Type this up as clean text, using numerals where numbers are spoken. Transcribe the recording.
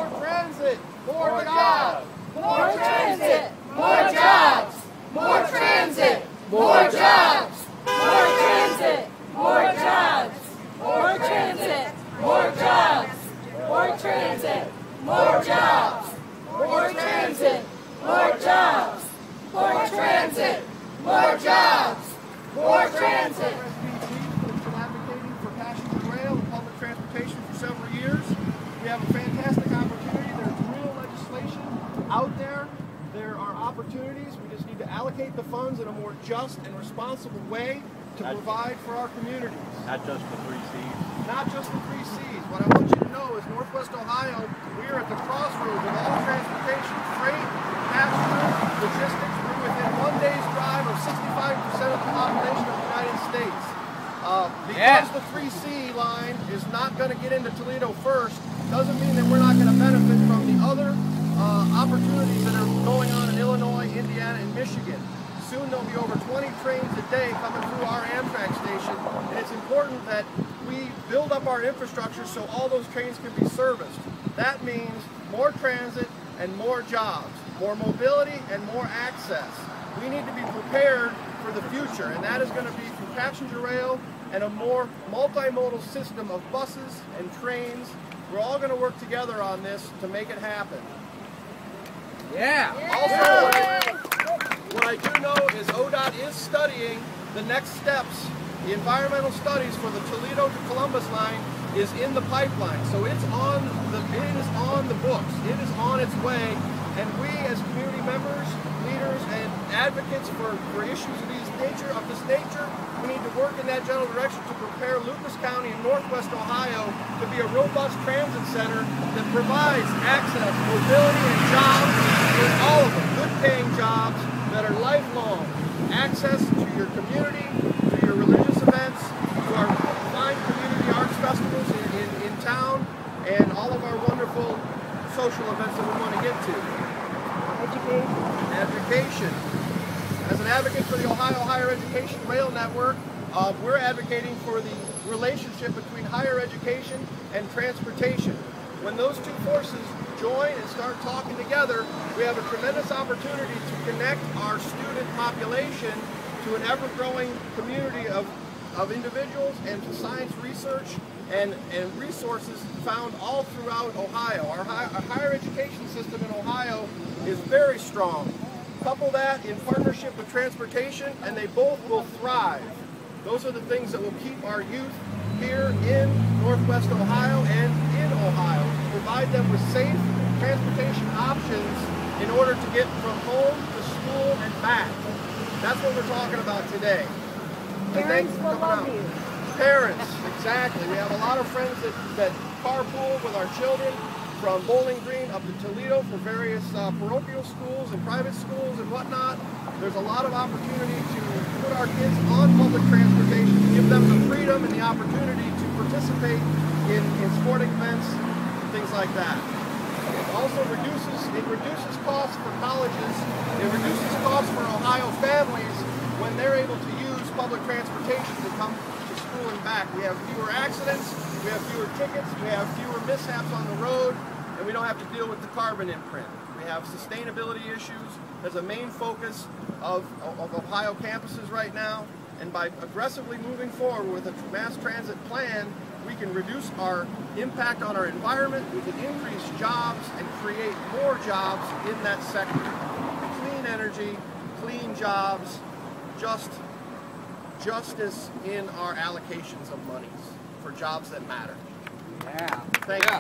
More transit, more jobs. More transit, more jobs. More transit, more jobs. More transit, more jobs. More transit, more jobs. More transit, more jobs. More transit, more jobs. More transit, more jobs. More transit. We've been advocating for passenger rail and public transportation for several years. We have a fantastic opportunity. There's real legislation out there. There are opportunities. We just need to allocate the funds in a more just and responsible way to provide for our communities. Not just the 3 C's. Not just the 3 C's. What I want you to know is Northwest Ohio, we are at the crossroads of all transportation, freight, passenger, logistics. We're within 1 day's drive of 65% of the population of the United States. Because the 3C line is not going to get into Toledo first, doesn't mean that we're not going to benefit from the other opportunities that are going on in Illinois, Indiana, and Michigan. Soon there'll be over 20 trains a day coming through our Amtrak station, and it's important that we build up our infrastructure so all those trains can be serviced. That means more transit and more jobs, more mobility and more access. We need to be prepared for the future, and that is going to be through passenger rail and a more multimodal system of buses and trains. We're all going to work together on this to make it happen. Yeah. Also, what I do know is ODOT is studying the next steps. The environmental studies for the Toledo to Columbus line is in the pipeline, so it is on the books. It is on its way, and we as community members, leaders, and advocates for issues of this nature, we need to work in that general direction to prepare Lucas County and Northwest Ohio to be a robust transit center that provides access, mobility, and jobs for all of them, good-paying jobs that are lifelong. Access to your community, to your religious events, to our fine community arts festivals in town, and all of our wonderful social events that we want to get to. Education. As an advocate for the Ohio Higher Education Rail Network, we're advocating for the relationship between higher education and transportation. When those two forces join and start talking together, we have a tremendous opportunity to connect our student population to an ever-growing community of individuals and to science research and resources found all throughout Ohio. Our higher education system in Ohio is very strong. Couple that in partnership with transportation, and they both will thrive. Those are the things that will keep our youth here in Northwest Ohio and in Ohio. Provide them with safe transportation options in order to get from home to school and back. That's what we're talking about today. Parents will love you. Parents, exactly. We have a lot of friends that carpool with our children from Bowling Green up to Toledo for various parochial schools and private schools and whatnot. There's a lot of opportunity to put our kids on public transportation, to give them the freedom and the opportunity to participate in sporting events, things like that. It also reduces costs for colleges. It reduces costs for Ohio families when they're able to use public transportation to come to school and back. We have fewer accidents, we have fewer tickets, we have fewer mishaps on the road, and we don't have to deal with the carbon imprint. We have sustainability issues as a main focus of Ohio campuses right now, and by aggressively moving forward with a mass transit plan, we can reduce our impact on our environment, we can increase jobs and create more jobs in that sector. Clean energy, clean jobs, justice in our allocations of monies for jobs that matter. Yeah. Thank you.